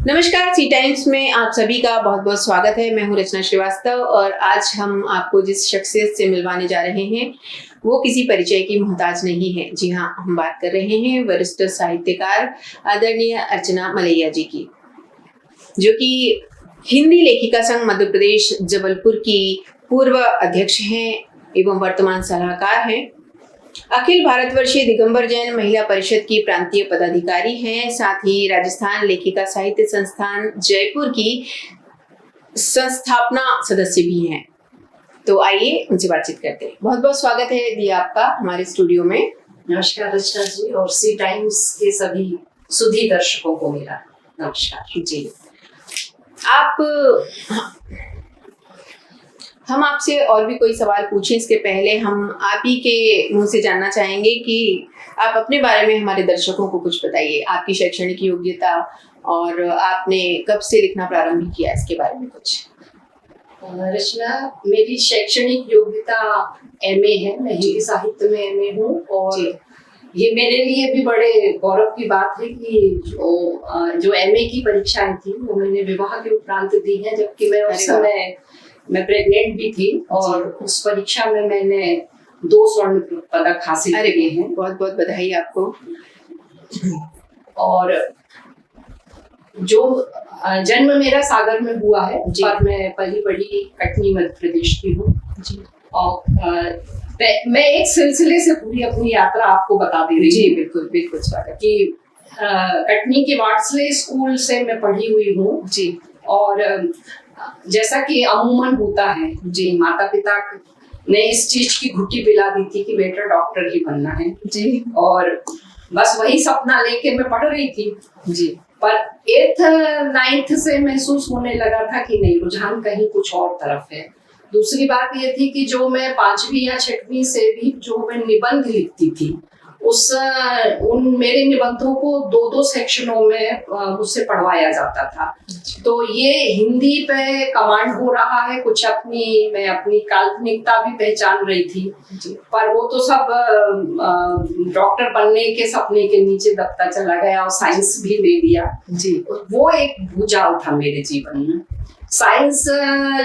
नमस्कार, सी टाइम्स में आप सभी का बहुत बहुत स्वागत है। मैं हूं रचना श्रीवास्तव और आज हम आपको जिस शख्सियत से मिलवाने जा रहे हैं वो किसी परिचय की मोहताज नहीं है। जी हाँ, हम बात कर रहे हैं वरिष्ठ साहित्यकार आदरणीय अर्चना मलैया जी की, जो कि हिंदी लेखिका संघ मध्य प्रदेश जबलपुर की पूर्व अध्यक्ष हैं एवं वर्तमान सलाहकार हैं। अखिल भारतवर्षीय दिगंबर जैन महिला परिषद की प्रांतीय पदाधिकारी हैं। साथ ही राजस्थान लेखिका साहित्य संस्थान जयपुर की संस्थापना सदस्य भी हैं। तो आइए उनसे बातचीत करते हैं। बहुत बहुत स्वागत है दी आपका हमारे स्टूडियो में। नमस्कार रचना जी और सी टाइम्स के सभी सुधी दर्शकों को मेरा नमस्कार जी। हम आपसे और भी कोई सवाल पूछें इसके पहले हम आप ही के मुंह से जानना चाहेंगे कि आप अपने बारे में हमारे दर्शकों को कुछ बताइए। आपकी शैक्षणिक योग्यता और आपने कब से लिखना प्रारंभ किया, इसके बारे में कुछ। रचना, मेरी शैक्षणिक योग्यता एमए है। मैं हिंदी साहित्य में एमए हूँ और ये मेरे लिए भी बड़े गौरव की बात है कि जो एमए की परीक्षाएं थी वो मैंने विवाह के उपरांत दी है, जबकि मैं उस समय मैं प्रेग्नेंट भी थी और उस परीक्षा में मैंने 2 स्वर्ण पदक हासिल किए हैं। बहुत बहुत बधाई आपको। और जो जन्म मेरा सागर में हुआ है, पर मैं पली बड़ी कटनी मध्य प्रदेश की हूँ और मैं एक सिलसिले से पूरी अपनी यात्रा आपको बता दे रही हूँ। जी बिल्कुल बिल्कुल स्वागत। कि कटनी के वाटसले स्कूल से मैं पढ़ी हुई हूँ जी। और जैसा कि अमूमन होता है जी, माता पिता ने इस चीज की घुट्टी पिला दी थी कि बेटा डॉक्टर ही बनना है जी। और बस वही सपना लेके मैं पढ़ रही थी जी। पर 8th 9th से महसूस होने लगा था कि नहीं, रुझान कहीं कुछ और तरफ है। दूसरी बात ये थी कि जो मैं 5वीं या 6वीं से भी जो मैं निबंध लिखती थी उन मेरे निबंधों को 2-2 सेक्शनों में मुझसे पढ़वाया जाता था। तो ये हिंदी पे कमांड हो रहा है, कुछ मैं अपनी काल्पनिकता भी पहचान रही थी, पर वो तो सब डॉक्टर बनने के सपने के नीचे दबता चला गया और साइंस भी ले लिया जी। वो एक भूचाल था मेरे जीवन में। साइंस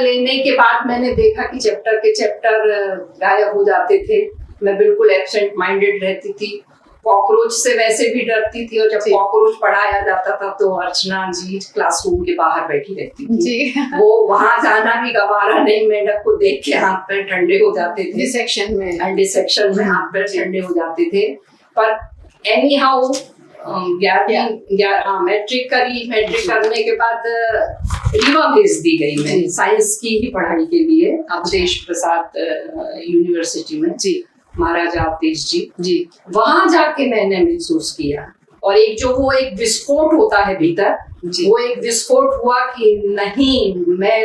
लेने के बाद मैंने देखा कि चैप्टर के चैप्टर गायब हो जाते थे। मैं बिल्कुल एब्सेंट माइंडेड रहती थी, कॉकरोच से वैसे भी डरती थी और जब कॉकरोच पढ़ाया जाता था तो अर्चना जी क्लासरूम के बाहर बैठी रहती थी जी। वो वहां जाना भी गवारा नहीं, मेंढक को देख के हाथ पैर ठंडे हो जाते थे। डिसेक्शन में हाथ पैर ठंडे हो जाते थे। पर एनी हाउ मैट्रिक करने के बाद रीवा भेज दी गई मैं साइंस की ही पढ़ाई के लिए अवधेश प्रसाद यूनिवर्सिटी में जी, महाराजा अवधेश जी। वहां जाके मैंने महसूस किया और एक विस्फोट होता है भीतर, वो एक विस्फोट हुआ कि नहीं, मैं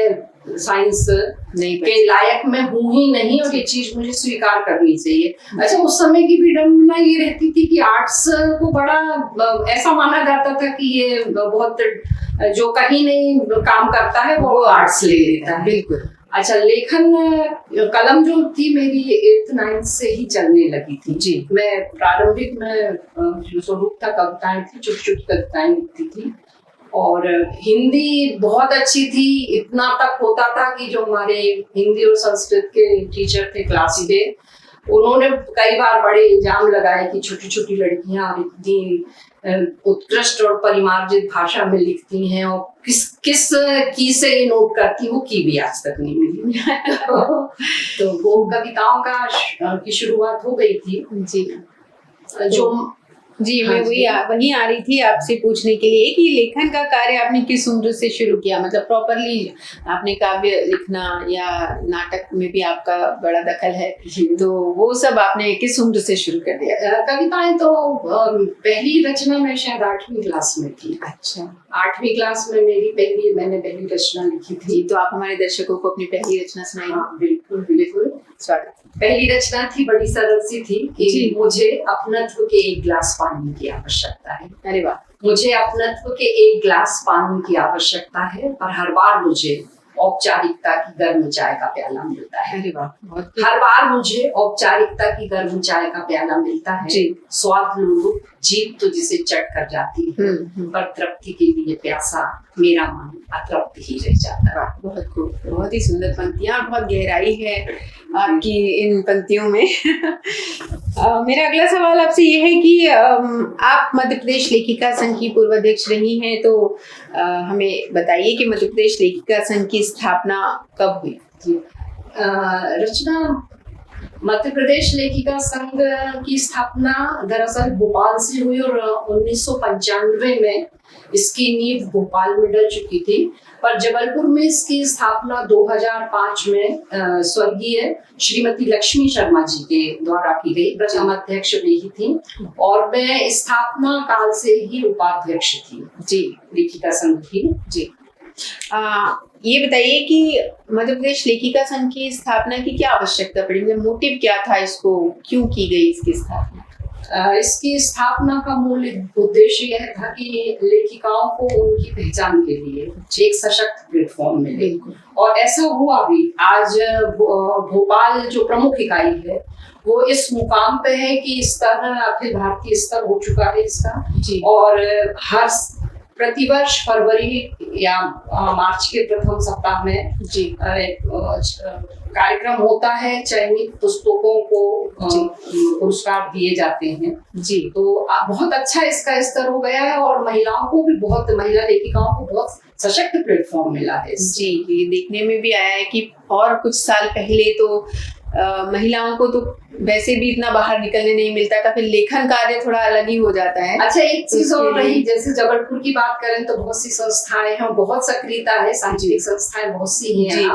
साइंस के लायक मैं हूं ही नहीं और ये चीज मुझे स्वीकार करनी चाहिए। अच्छा, उस समय की विडंबना ये रहती थी कि आर्ट्स को बड़ा ऐसा माना जाता था कि ये बहुत जो कहीं नहीं काम करता है वो आर्ट्स ले लेता है। बिल्कुल। अच्छा, लेखन कलम जो थी मेरी 8th 9th से ही चलने लगी थी जी। मैं प्रारंभिक में जो स्वरूप था कविताएं थी, छोटी कविताएं लिखती थी और हिंदी बहुत अच्छी थी। इतना तक होता था कि जो हमारे हिंदी और संस्कृत के टीचर थे क्लास के, उन्होंने कई बार बड़े इल्जाम लगाए कि छोटी लड़कियां इतनी उत्कृष्ट और परिमार्जित भाषा में लिखती हैं और किस की से ये नोट करती, वो की भी आज तक नहीं मिली। तो वो कविताओं की शुरुआत हो गई थी जी। मैं वही आ रही थी आपसे पूछने के लिए कि लेखन का कार्य आपने किस उम्र से शुरू किया, मतलब प्रॉपरली आपने काव्य लिखना या नाटक में भी आपका बड़ा दखल है, तो वो सब आपने किस उम्र से शुरू कर दिया? कविताएं तो पहली रचना मैं शायद 8वीं क्लास में थी। अच्छा, 8वीं क्लास में मैंने पहली रचना लिखी थी। तो आप हमारे दर्शकों को अपनी पहली रचना सुनाइए। बिल्कुल स्वागत। पहली रचना थी, बड़ी सरल सी थी कि मुझे अपनत्व के 1 गिलास पानी की आवश्यकता है। अरे वाह। मुझे अपनत्व के 1 गिलास पानी की आवश्यकता है, पर हर बार मुझे औपचारिकता की गर्म चाय का प्याला मिलता है। अरे वाह, बहुत हर बार मुझे औपचारिकता की गर्म चाय का प्याला मिलता है। जी। स्वाद लो, जीभ तो जिसे चट कर जाती है, पर तृप्ति के लिए प्यासा मेरा मन अतृप्त ही रह जाता है। वाह, बहुत खूब, बहुत ही सुंदर पंक्तियां, बहुत गहराई है आपकी इन पंक्तियों में। मेरा अगला सवाल आपसे ये है कि आप मध्य प्रदेश लेखिका संघ की पूर्व अध्यक्ष रही हैं, तो हमें बताइए कि मध्य प्रदेश लेखिका संघ की स्थापना कब हुई? रचना, मध्य प्रदेश लेखिका संघ की स्थापना दरअसल भोपाल से हुई और 1995 में इसकी नींव भोपाल में डल चुकी थी, पर जबलपुर में इसकी स्थापना 2005 में स्वर्गीय श्रीमती लक्ष्मी शर्मा जी के द्वारा की गई। प्रथम अध्यक्ष वे ही थी और मैं स्थापना काल से ही उपाध्यक्ष थी जी लेखिका संघ की। जी। ये बताइए कि मध्य प्रदेश लेखिका संघ की स्थापना की क्या आवश्यकता पड़ी, मतलब मोटिव क्या था, इसको क्यों की गई इसकी स्थापना? इसकी स्थापना का मूल उद्देश्य यह था कि लेखिकाओं को उनकी पहचान के लिए एक सशक्त प्लेटफॉर्म मिले, और ऐसा हुआ भी। आज भोपाल जो प्रमुख इकाई है वो इस मुकाम पे है कि स्तर अखिल भारतीय स्तर हो चुका है इसका, और हर प्रतिवर्ष फरवरी या मार्च के प्रथम सप्ताह में कार्यक्रम होता है, चयनित पुस्तकों को पुरस्कार दिए जाते हैं जी। तो बहुत अच्छा इसका स्तर हो गया है और महिलाओं को भी महिला लेखिकाओं को बहुत सशक्त प्लेटफॉर्म मिला है जी। ये देखने में भी आया है कि और कुछ साल पहले तो महिलाओं को तो वैसे भी इतना बाहर निकलने नहीं मिलता था, फिर लेखन कार्य थोड़ा अलग ही हो जाता है। अच्छा, एक चीज और रही, जैसे जबलपुर की बात करें तो बहुत सी संस्थाएं हैं, बहुत सक्रियता है, सामाजिक संस्थाएं बहुत सी हैं,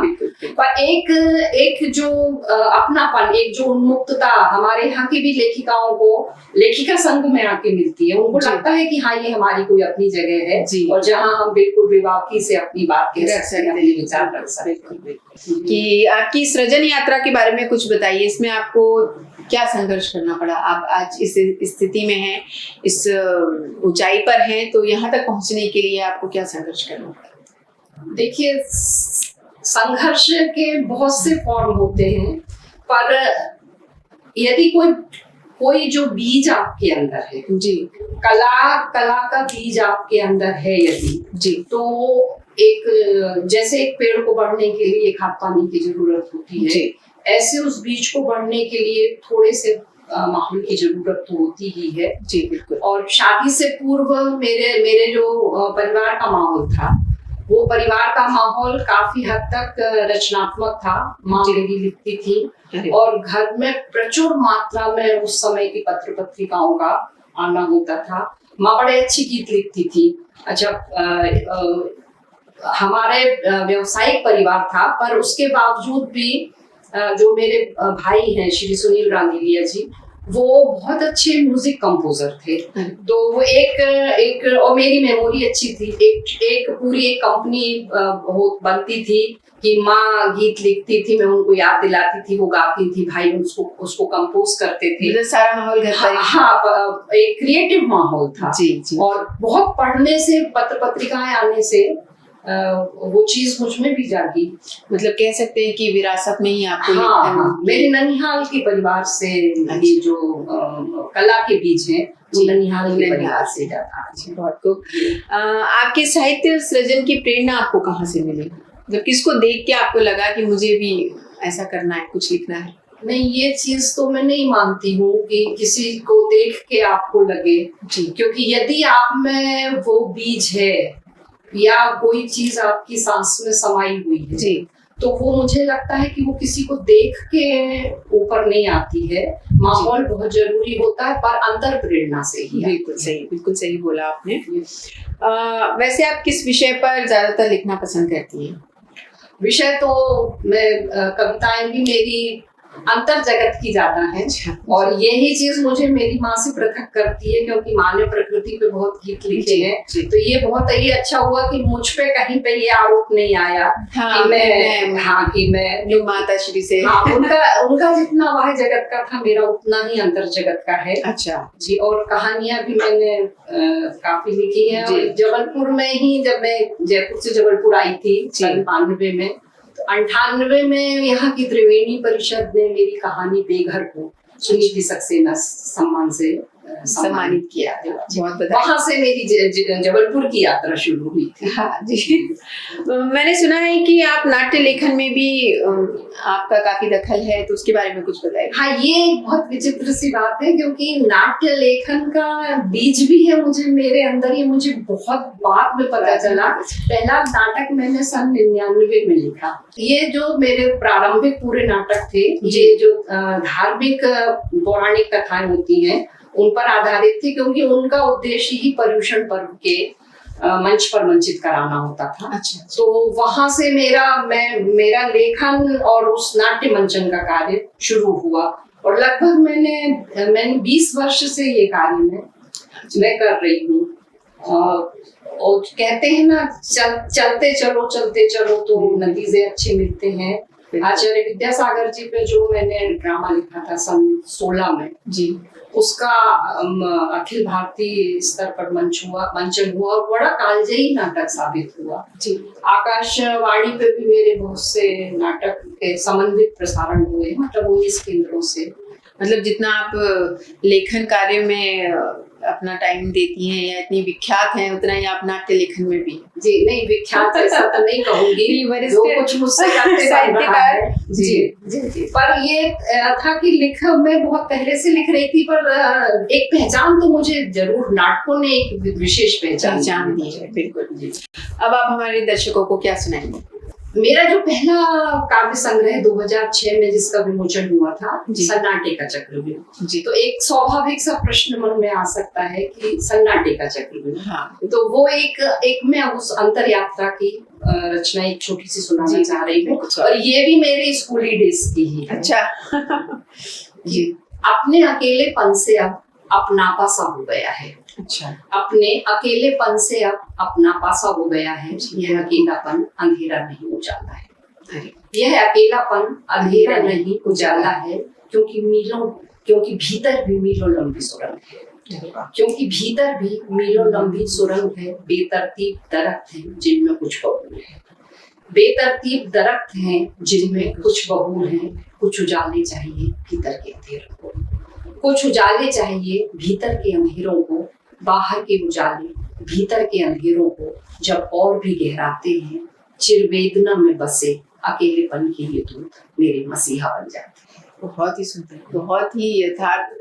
पर एक जो अपनापन, एक जो उन्मुक्तता हमारे यहाँ की भी लेखिकाओं को लेखिका संघ में आके मिलती है। उनको लगता है कि हाँ, ये हमारी कोई अपनी जगह है और जहाँ हम बिल्कुल बेबाकी से अपनी बात कह सकते हैं, अपने विचार रख सकते हैं। कि आपकी सृजन यात्रा के बारे में कुछ बताइए, इसमें आपको क्या संघर्ष करना पड़ा? आप आज इस स्थिति में हैं, इस ऊंचाई पर हैं, तो यहाँ तक पहुंचने के लिए आपको क्या संघर्ष करना पड़ा? देखिए, संघर्ष के बहुत से फॉर्म होते हैं, पर यदि कोई जो बीज आपके अंदर है जी, कला का बीज आपके अंदर है यदि जी, तो जैसे एक पेड़ को बढ़ने के लिए खाद पानी की जरूरत होती है, ऐसे उस बीज को बढ़ने के लिए थोड़े से माहौल की जरूरत तो होती ही है जी। बिल्कुल। और शादी से पूर्व मेरे जो परिवार का माहौल था, वो परिवार का माहौल काफी हद तक रचनात्मक था। माँ मेरी लिखती थी और घर में प्रचुर मात्रा में उस समय की पत्र पत्रिकाओं का आना होता था। माँ बड़े अच्छी गीत लिखती थी। अच्छा, हमारे व्यवसायिक परिवार था, पर उसके बावजूद भी जो मेरे भाई हैं श्री सुनील रांदेलिया जी, वो बहुत अच्छे म्यूजिक कंपोजर थे। तो वो एक और मेरी मेमोरी अच्छी थी, एक पूरी कंपनी बनती थी कि माँ गीत लिखती थी, मैं उनको याद दिलाती थी, वो गाती थी, भाई उसको कंपोज करते थे। सारा माहौल घर पर हाँ, एक क्रिएटिव माहौल था जी। और बहुत पढ़ने से, पत्र पत्रिकाएं आने से वो चीज मुझ में भी जागी। मतलब कह सकते हैं कि विरासत में ही आपको मेरे ननिहाल के परिवार से ये जो कला के बीज हैं, वो ननिहाल के परिवार से जाता है। बहुत खूब। आपके साहित्य सृजन की प्रेरणा आपको कहाँ से मिली? जब किसको देख के आपको लगा कि मुझे भी ऐसा करना है, कुछ लिखना है? नहीं, ये चीज तो मैं नहीं मानती हूँ कि किसी को देख के आपको लगे जी, क्योंकि यदि आप में वो बीज है या कोई चीज आपकी सांस में समाई हुई है जी, तो वो मुझे लगता है कि वो किसी को देख के ऊपर नहीं आती है। माहौल बहुत जरूरी होता है, पर अंतर प्रेरणा से ही। बिल्कुल सही बोला आपने। वैसे आप किस विषय पर ज्यादातर लिखना पसंद करती हैं? विषय तो मैं कविताएं भी मेरी अंतर जगत की ज्यादा है। और यही चीज मुझे मेरी माँ से पृथक करती है, क्योंकि माँ ने प्रकृति पे बहुत गीत लिखे हैं। तो ये बहुत ही अच्छा हुआ कि मुझ पे कहीं पे ये आरोप नहीं आया कि मैं माता श्री से उनका जितना वाह जगत का था, मेरा उतना ही अंतर जगत का है। अच्छा जी। और कहानियां भी मैंने काफी लिखी है। और जबलपुर में ही, जब मैं जयपुर से जबलपुर आई थी 98 में, तो 98 में यहाँ की त्रिवेणी परिषद ने मेरी कहानी बेघर को सुनीति सक्सेना सम्मान से सम्मानित किया। बहुत वहां से मेरी जबलपुर की यात्रा शुरू हुई थी। हाँ जी। मैंने सुना है कि आप नाट्य लेखन में भी आपका काफी दखल है, तो उसके बारे में कुछ बताइए। हाँ, ये बहुत विचित्र सी बात है, क्योंकि नाट्य लेखन का बीज भी है मेरे अंदर। ये मुझे बहुत बाद में पता चला। पहला नाटक मैंने सन 99 में लिखा। ये जो मेरे प्रारंभिक पूरे नाटक थे, ये जो धार्मिक पौराणिक कथाएं होती हैं, उन पर आधारित थी, क्योंकि उनका उद्देश्य ही पर्युषण पर्व के मंच पर मंचित कराना होता था। अच्छा। तो वहां से मेरा लेखन और उस नाट्य मंचन का कार्य शुरू हुआ। और लगभग मैंने 20 वर्ष से ये कार्य मैं कर रही हूँ। और कहते हैं ना, चलते चलो तो नतीजे अच्छे मिलते हैं। आचार्य विद्यासागर जी पे जो मैंने ड्रामा लिखा था सन 16 में जी, उसका अखिल भारतीय स्तर पर मंचन हुआ और बड़ा कालजयी नाटक साबित हुआ जी। आकाशवाणी पे भी मेरे बहुत से नाटक के समन्वित प्रसारण हुए, मतलब 19 केंद्रों से। मतलब जितना आप लेखन कार्य में अपना टाइम देती हैं या इतनी विख्यात हैं, उतना ही आप नाट्य लेखन में भी। जी नहीं, विख्यात ऐसा तो नहीं कहूंगी, जो कुछ मुझसे करते साहित्यकार जी। पर ये था कि मैं बहुत पहले से लिख रही थी, पर एक पहचान तो मुझे जरूर नाटकों ने एक विशेष पहचान दी है। बिल्कुल जी। अब आप हमारे दर्शकों को क्या सुनाएंगे? मेरा जो पहला काव्य संग्रह 2006 में जिसका विमोचन हुआ था, सन्नाटे का चक्रव्यूह जी। तो एक स्वाभाविक सा प्रश्न मन में आ सकता है कि सन्नाटे का चक्रव्यूह। हाँ। तो वो एक मैं उस अंतर यात्रा की रचना एक छोटी सी सुनाना चाह रही हूँ। और ये भी मेरे स्कूली डेज की ही है। अच्छा। जी। अपने अकेलेपन से अब अपनापा सा हो गया है। अच्छा। अपने अकेलेपन से अब अपनापा सा हो गया है। यह अकेलापन अंधेरा नहीं उजाला है। यह अकेलापन अंधेरा नहीं उजाला है, क्योंकि भीतर भी मीलों लंबी सुरंग है। क्योंकि भीतर भी मीलों लंबी सुरंग है। बेतरतीब दरख्त हैं जिनमें कुछ बबूल है। बेतरतीब दरख्त हैं जिनमें कुछ बबूल हैं। कुछ उजाले चाहिए भीतर के अंधेरों को। कुछ उजाले चाहिए भीतर के अंधेरों को। बाहर के उजाले भीतर के अंधेरों को जब और भी गहराते हैं, चिरवेदना में बसे अकेलेपन के ये दूत मेरे मसीहा बन जाते हैं। बहुत ही सुंदर, बहुत ही यथार्थ,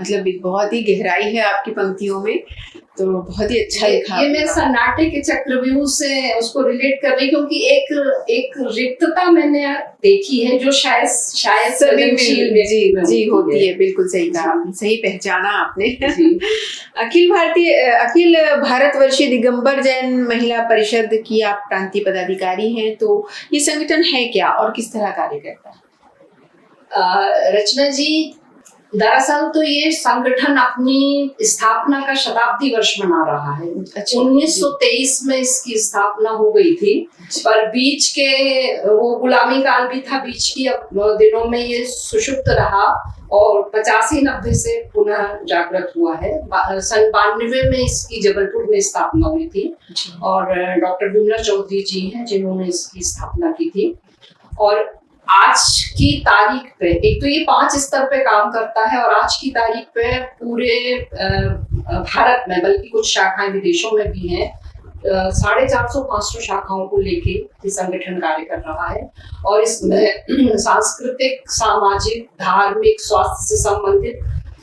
मतलब बहुत ही गहराई है आपकी पंक्तियों में, तो बहुत ही अच्छा लिखा। ये मैं सन्नाटे के चक्रव्यूह से उसको रिलेट कर रही, क्योंकि एक रिक्तता मैंने देखी है जो शायद सभी जी होती है। बिल्कुल सही कहा आपने, सही पहचाना आपने। अखिल भारतवर्षीय दिगंबर जैन महिला परिषद की आप प्रांतीय पदाधिकारी हैं, तो ये संगठन है क्या और किस तरह कार्य करता है? रचना जी, दरअसल तो ये संगठन अपनी स्थापना का शताब्दी वर्ष मना रहा है। 1923 में इसकी स्थापना हो गई थी, पर बीच के वो गुलामी काल भी था, बीच की दिनों में ये सुषुप्त रहा और 85-90 से पुनः जागृत हुआ है। सन 92 में इसकी जबलपुर में स्थापना हुई थी और डॉक्टर विमला चौधरी जी हैं जिन्होंने इसकी स्थापना की थी। और आज की तारीख पे, एक तो ये 5 स्तर पे काम करता है और आज की तारीख पे पूरे भारत में, बल्कि कुछ शाखाएं विदेशों में भी हैं, 450-500 शाखाओं को लेके ये संगठन कार्य कर रहा है। और इसमें सांस्कृतिक, सामाजिक, धार्मिक, स्वास्थ्य से संबंधित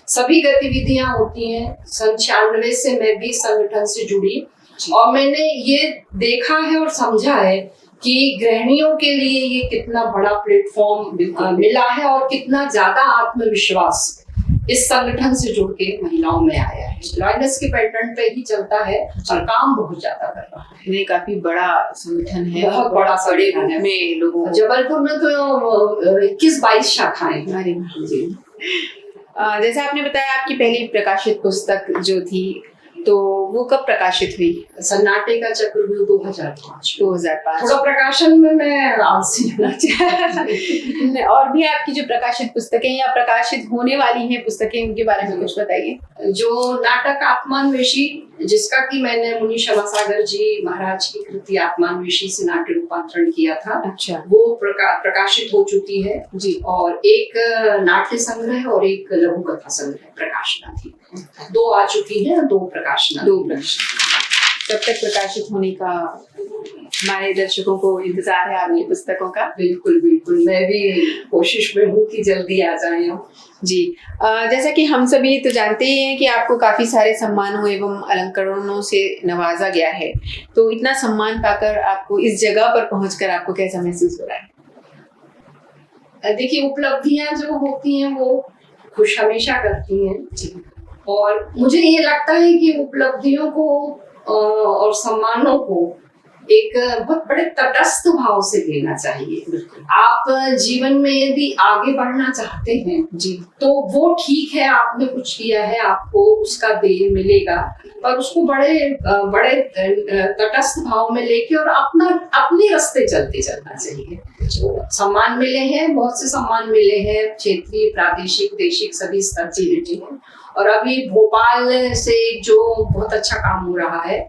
सभी गतिविधियां होती हैं। सन 96 से मैं भी संगठन से जुड़ी और मैंने ये देखा है और समझा है कि गृहिणियों के लिए ये कितना बड़ा प्लेटफॉर्म मिला है और कितना ज्यादा आत्मविश्वास इस संगठन से जुड़ के महिलाओं में आया है। लॉयनेस के पैटर्न पे ही चलता है और काम बहुत ज्यादा कर रहा है। ये काफी बड़ा संगठन है, बहुत बड़ा बड़े संगठन रूप है। में लोगों जबलपुर में तो 21-22 शाखाएं हैं। अरे जी। जैसे आपने बताया आपकी पहली प्रकाशित पुस्तक जो थी, तो वो कब प्रकाशित हुई? सन्नाटे का चक्रव्यूह 2005। 2005। थोड़ा प्रकाशन में मैं आलसी हूँ। और भी आपकी जो प्रकाशित पुस्तकें या प्रकाशित होने वाली हैं पुस्तकें, उनके बारे में कुछ बताइए। जो नाटक आत्मान्वेषी, जिसका कि मैंने मुनि क्षमासागर जी महाराज की कृति आत्मान्वेषी से नाट्य रूपांतरण किया था, अच्छा, वो प्रकाशित हो चुकी है जी। और एक नाट्य संग्रह और एक लघु कथा संग्रह प्रकाशना थी। 2 आ चुकी है, 2 प्रकाशना। कब तक प्रकाशित होने का हमारे दर्शकों को इंतजार है आपकी पुस्तकों का? बिल्कुल बिल्कुल, मैं भी कोशिश में हूँ कि जल्दी आ जाए जी। जैसा कि हम सभी तो जानते ही हैं कि आपको काफी सारे सम्मानों एवं अलंकरणों से नवाजा गया है, तो इतना सम्मान पाकर आपको इस जगह पर पहुंचकर आपको कैसा महसूस हो रहा है? देखिए, उपलब्धियां जो होती हैं वो खुश हमेशा करती हैं और मुझे ये लगता है कि उपलब्धियों को और सम्मानों को एक बहुत बड़े तटस्थ भाव से लेना चाहिए। आप जीवन में यदि आगे बढ़ना चाहते हैं जी, तो वो ठीक है, आपने कुछ किया है, आपको उसका देय मिलेगा, पर उसको बड़े तटस्थ भाव में लेके और अपने रास्ते चलते चलना चाहिए। सम्मान मिले हैं, बहुत से सम्मान मिले हैं, क्षेत्रीय, प्रादेशिक, देशिक सभी स्तर से मिले हैं। और अभी भोपाल से जो बहुत अच्छा काम हो रहा है,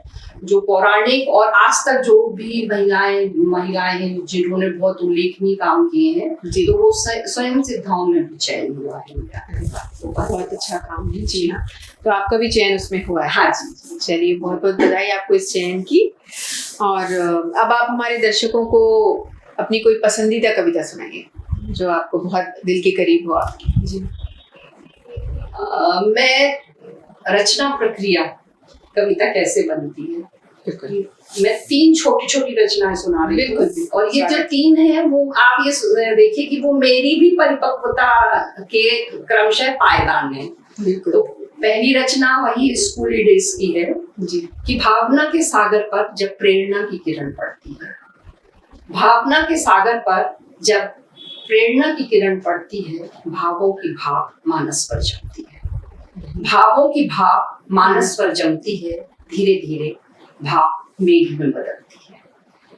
जो पौराणिक और आज तक जो भी महिलाएं हैं जिन्होंने बहुत उल्लेखनीय काम किए हैं, तो वो स्वयं सिद्धाओं में भी चयन हुआ है। तो बहुत अच्छा काम है। जी हाँ, तो आपका भी चयन उसमें हुआ है? हाँ जी। चलिए, बहुत बहुत बधाई आपको इस चयन की। और अब आप हमारे दर्शकों को अपनी कोई पसंदीदा कविता सुनाइए जो आपको बहुत दिल के करीब हो आपकी। जी। मैं रचना प्रक्रिया, कविता कैसे बनती है, मैं 3 छोटी छोटी रचनाएं सुना रही हूँ और ये जो 3 है वो आप ये देखिए कि वो मेरी भी परिपक्वता के क्रमशः पायदान है। तो पहली रचना वही स्कूली डेज की है जी, कि भावना के सागर पर जब प्रेरणा की किरण पड़ती है, भावना के सागर पर जब प्रेरणा की किरण पड़ती है, भावों की भाव मानस पर जमती है, भावों की भाव मानस पर जमती है, धीरे धीरे भाव मेघ में बदलती है,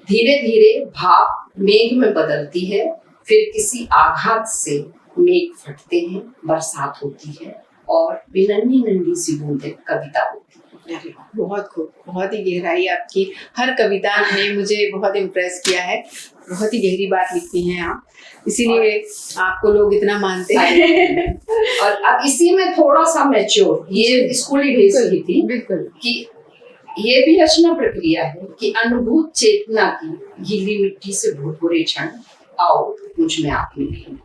धीरे धीरे भाव मेघ में बदलती है, फिर किसी आघात से मेघ फटते हैं, बरसात होती है और नन्ही नन्ही सी बूंदें कविता होती है। बहुत खूब, बहुत ही गहराई आपकी हर कविता ने मुझे बहुत इम्प्रेस किया है। बहुत ही गहरी बात लिखती हैं आप, इसीलिए आपको लोग इतना मानते हैं। और अब इसी में थोड़ा सा मैच्योर, ये स्कूली डेज की थी, बिल्कुल, कि ये भी रचना प्रक्रिया है कि अनुभूत चेतना की गीली मिट्टी से भुरभुरे क्षण आओ मुझ में आप मिले।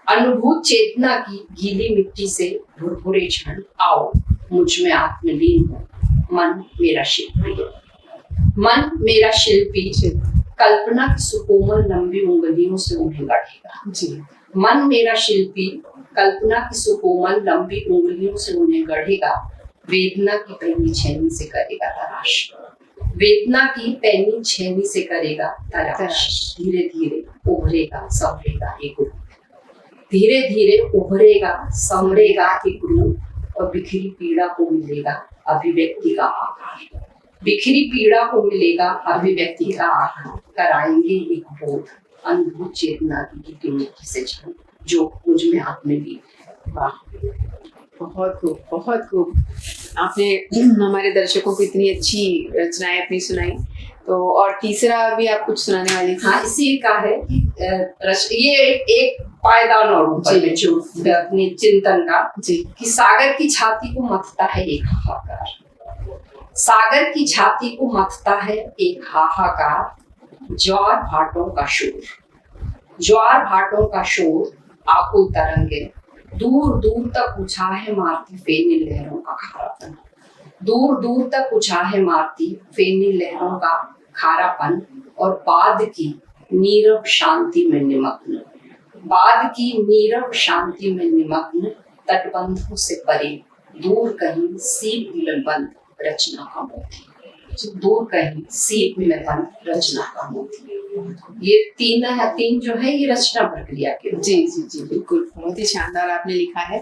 अनुभूत चेतना की गीली मिट्टी से भुरभुरे क्षण आओ मुझ में आत्मलीन हो, मन मेरा शिल्पी, मन मेरा शिल्पी, कल्पना की सुकोमल लंबी उंगलियों से उन्हें गढ़ेगा जी। मन मेरा शिल्पी, कल्पना की सुकोमल लंबी उंगलियों से उन्हें गढ़ेगा, वेदना की पैनी छेनी से करेगा तराश, वेदना की पैनी छेनी से करेगा तराश, धीरे धीरे उभरेगा संवरेगा एक रूप, धीरे धीरे उभरेगा संवरेगा एक रूप, और बिखरी पीड़ा को मिलेगा अभिव्यक्ति का आकार, बिखरी पीड़ा को मिलेगा अभिव्यक्ति का आकार, कराएंगे एक बोध अनुभूत चेतना की मिट्टी से छन जो मुझ में आत्मलीन है। वाह, बहुत खूब, बहुत खूब। आपने हमारे दर्शकों को इतनी अच्छी रचनाएं अपनी सुनाई, तो और तीसरा भी आप कुछ सुनाने वाली थी? हाँ, इसी का है कि ये एक पायदान और ऊपर में जो अपने चिंतन का जी, कि सागर की छाती को मथता है एक हाहाकार, सागर की छाती को मथता है एक हाहाकार, ज्वार भाटों का शोर, ज्वार भाटों का शोर, आकुल तरंगे दूर दूर तक उछाहे मारती फेनी लहरों का खारापन, दूर दूर तक उछाहे मारती फेनी लहरों का खारापन, और बाद की नीरव शांति में निमग्न, बाद की नीरव शांति में निमग्न, तटबंधों से परे, दूर कहीं सीप में बंद रचना का मोती। दूर कहीं सीप में बंद रचना का मोती। ये तीन जो है ये रचना प्रक्रिया के। जी जी जी बिल्कुल, बहुत ही शानदार आपने लिखा है।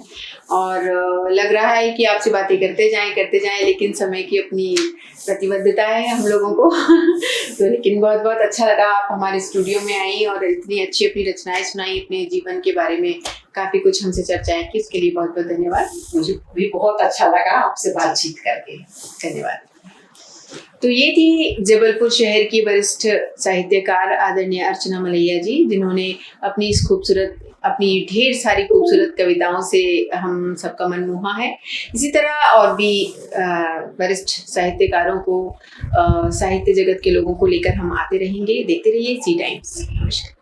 और लग रहा है कि आपसे बातें करते जाएं, लेकिन समय की अपनी प्रतिबद्धता है हम लोगों को तो लेकिन बहुत बहुत अच्छा लगा आप हमारे स्टूडियो में आई और इतनी अच्छी अपनी रचनाएं सुनाई, अपने जीवन के बारे में काफी कुछ हमसे चर्चाएं की, उसके लिए बहुत बहुत धन्यवाद। मुझे भी बहुत अच्छा लगा आपसे बातचीत करके, धन्यवाद। तो ये थी जबलपुर शहर की वरिष्ठ साहित्यकार आदरणीय अर्चना मलैया जी, जिन्होंने अपनी ढेर सारी खूबसूरत कविताओं से हम सबका मन मोहा है। इसी तरह और भी वरिष्ठ साहित्यकारों को, साहित्य जगत के लोगों को लेकर हम आते रहेंगे। देखते रहिए सी टाइम्स। नमस्कार।